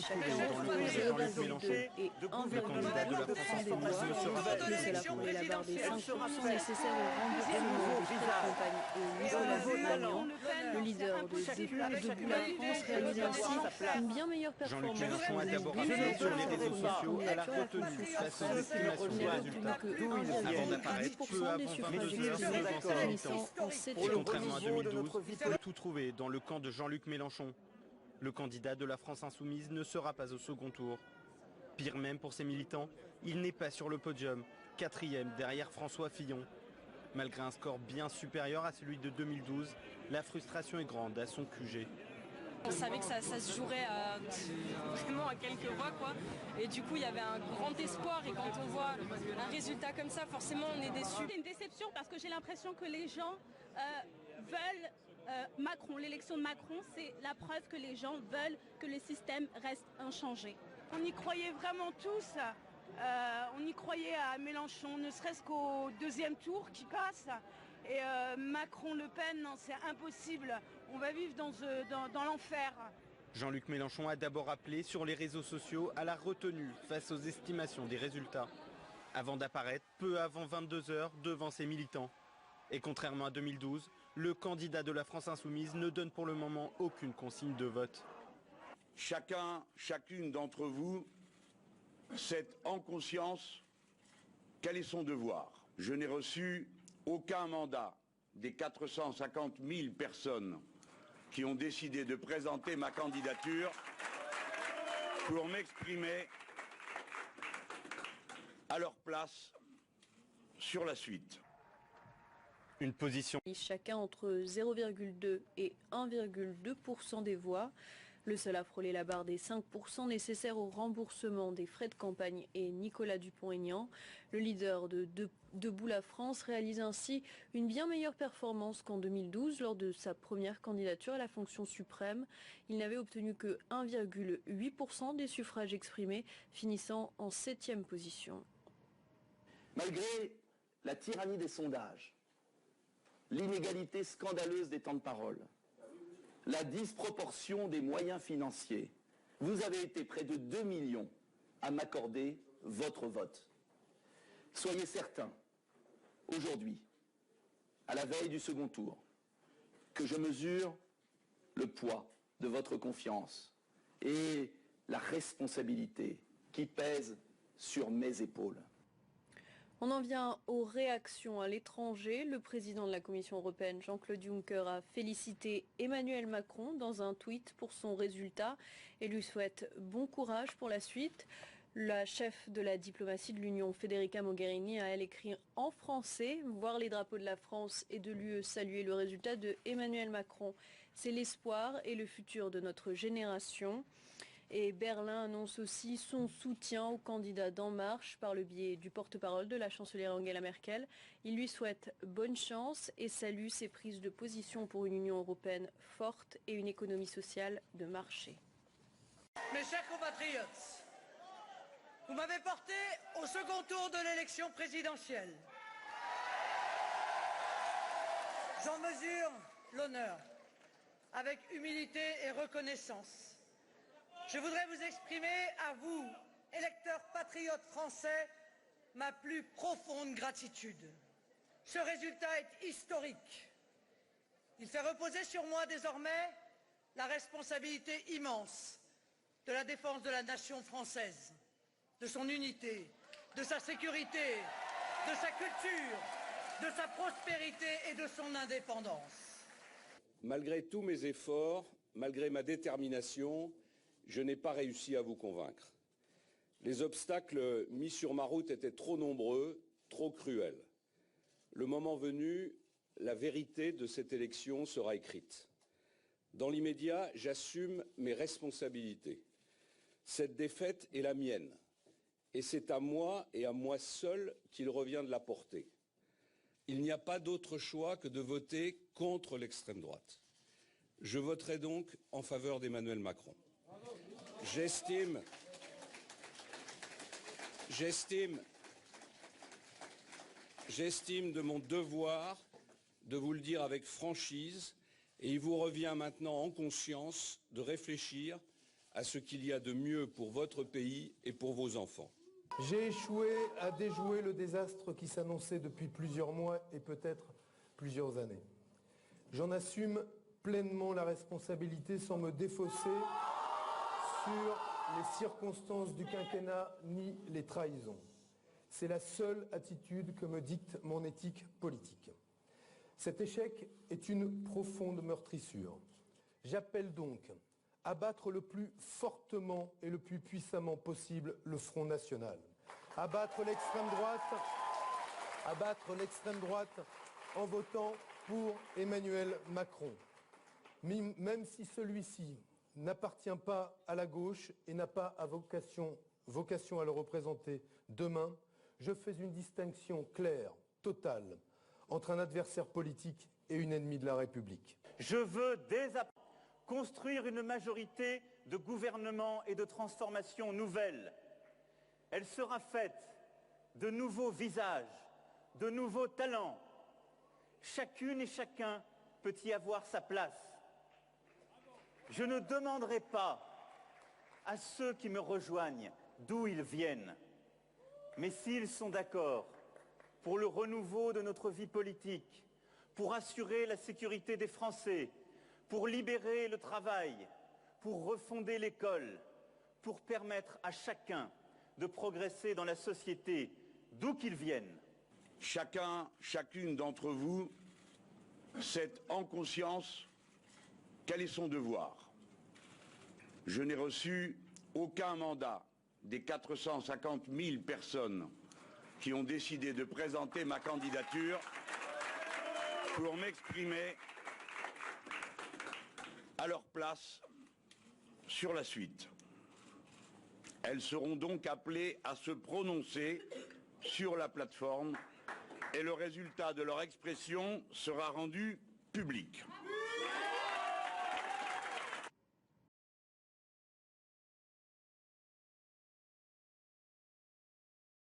chacun entre 0,2 et 1,2% des voix. Le seul à frôler la barre des 5% nécessaires au remboursement des frais de campagne et Nicolas Dupont-Aignan, le leader de Debout la France, réalise ainsi une bien meilleure performance. Jean-Luc Mélenchon a d'abord appelé sur les réseaux sociaux à la retenue face aux estimations des résultats. Avant d'apparaître peu avant 22 heures devant ses militants. Et contrairement à 2012, tout trouvé dans le camp de Jean-Luc Mélenchon. Le candidat de la France Insoumise ne sera pas au second tour. Pire même pour ses militants, il n'est pas sur le podium, 4e derrière François Fillon. Malgré un score bien supérieur à celui de 2012, la frustration est grande à son QG. On savait que ça se jouerait vraiment à quelques voix, quoi. Et du coup, il y avait un grand espoir. Et quand on voit un résultat comme ça, forcément, on est déçu. C'est une déception parce que j'ai l'impression que les gens veulent Macron. L'élection de Macron, c'est la preuve que les gens veulent que le système reste inchangé. On y croyait vraiment tous. On y croyait à Mélenchon, ne serait-ce qu'au deuxième tour qui passe. Et Macron-Le Pen, non, c'est impossible. On va vivre dans l'enfer. Jean-Luc Mélenchon a d'abord appelé sur les réseaux sociaux à la retenue face aux estimations des résultats, avant d'apparaître peu avant 22 heures devant ses militants. Et contrairement à 2012, le candidat de la France Insoumise ne donne pour le moment aucune consigne de vote. Chacune d'entre vous sait en conscience quel est son devoir. Je n'ai reçu aucun mandat des 450 000 personnes qui ont décidé de présenter ma candidature pour m'exprimer à leur place sur la suite. Une position. Chacun entre 0,2 et 1,2% des voix. Le seul à frôler la barre des 5% nécessaires au remboursement des frais de campagne est Nicolas Dupont-Aignan. Le leader de Debout la France réalise ainsi une bien meilleure performance qu'en 2012 lors de sa première candidature à la fonction suprême. Il n'avait obtenu que 1,8% des suffrages exprimés, finissant en 7e position. Malgré la tyrannie des sondages, l'inégalité scandaleuse des temps de parole, la disproportion des moyens financiers, vous avez été près de 2 millions à m'accorder votre vote. Soyez certains, aujourd'hui, à la veille du second tour, que je mesure le poids de votre confiance et la responsabilité qui pèse sur mes épaules. On en vient aux réactions à l'étranger. Le président de la Commission européenne, Jean-Claude Juncker, a félicité Emmanuel Macron dans un tweet pour son résultat et lui souhaite bon courage pour la suite. La chef de la diplomatie de l'Union, Federica Mogherini, a elle écrit en français « Voir les drapeaux de la France et de l'UE saluer le résultat de Emmanuel Macron. C'est l'espoir et le futur de notre génération ». Et Berlin annonce aussi son soutien au candidat d'En Marche par le biais du porte-parole de la chancelière Angela Merkel. Il lui souhaite bonne chance et salue ses prises de position pour une Union européenne forte et une économie sociale de marché. Mes chers compatriotes, vous m'avez porté au second tour de l'élection présidentielle. J'en mesure l'honneur avec humilité et reconnaissance. Je voudrais vous exprimer à vous, électeurs patriotes français, ma plus profonde gratitude. Ce résultat est historique. Il fait reposer sur moi désormais la responsabilité immense de la défense de la nation française, de son unité, de sa sécurité, de sa culture, de sa prospérité et de son indépendance. Malgré tous mes efforts, malgré ma détermination, je n'ai pas réussi à vous convaincre. Les obstacles mis sur ma route étaient trop nombreux, trop cruels. Le moment venu, la vérité de cette élection sera écrite. Dans l'immédiat, j'assume mes responsabilités. Cette défaite est la mienne, et c'est à moi et à moi seul qu'il revient de la porter. Il n'y a pas d'autre choix que de voter contre l'extrême droite. Je voterai donc en faveur d'Emmanuel Macron. J'estime de mon devoir de vous le dire avec franchise et il vous revient maintenant en conscience de réfléchir à ce qu'il y a de mieux pour votre pays et pour vos enfants. J'ai échoué à déjouer le désastre qui s'annonçait depuis plusieurs mois et peut-être plusieurs années. J'en assume pleinement la responsabilité sans me défausser sur les circonstances du quinquennat ni les trahisons. C'est la seule attitude que me dicte mon éthique politique. Cet échec est une profonde meurtrissure. J'appelle donc à battre le plus fortement et le plus puissamment possible le Front National, à battre l'extrême droite en votant pour Emmanuel Macron, même si celui-ci n'appartient pas à la gauche et n'a pas vocation à le représenter demain. Je fais une distinction claire, totale, entre un adversaire politique et une ennemie de la République. Je veux construire une majorité de gouvernement et de transformation nouvelle. Elle sera faite de nouveaux visages, de nouveaux talents. Chacune et chacun peut y avoir sa place. Je ne demanderai pas à ceux qui me rejoignent d'où ils viennent, mais s'ils sont d'accord pour le renouveau de notre vie politique, pour assurer la sécurité des Français, pour libérer le travail, pour refonder l'école, pour permettre à chacun de progresser dans la société d'où qu'il vienne. Chacun, chacune d'entre vous sait en conscience quel est son devoir. Je n'ai reçu aucun mandat des 450 000 personnes qui ont décidé de présenter ma candidature pour m'exprimer à leur place sur la suite. Elles seront donc appelées à se prononcer sur la plateforme et le résultat de leur expression sera rendu public.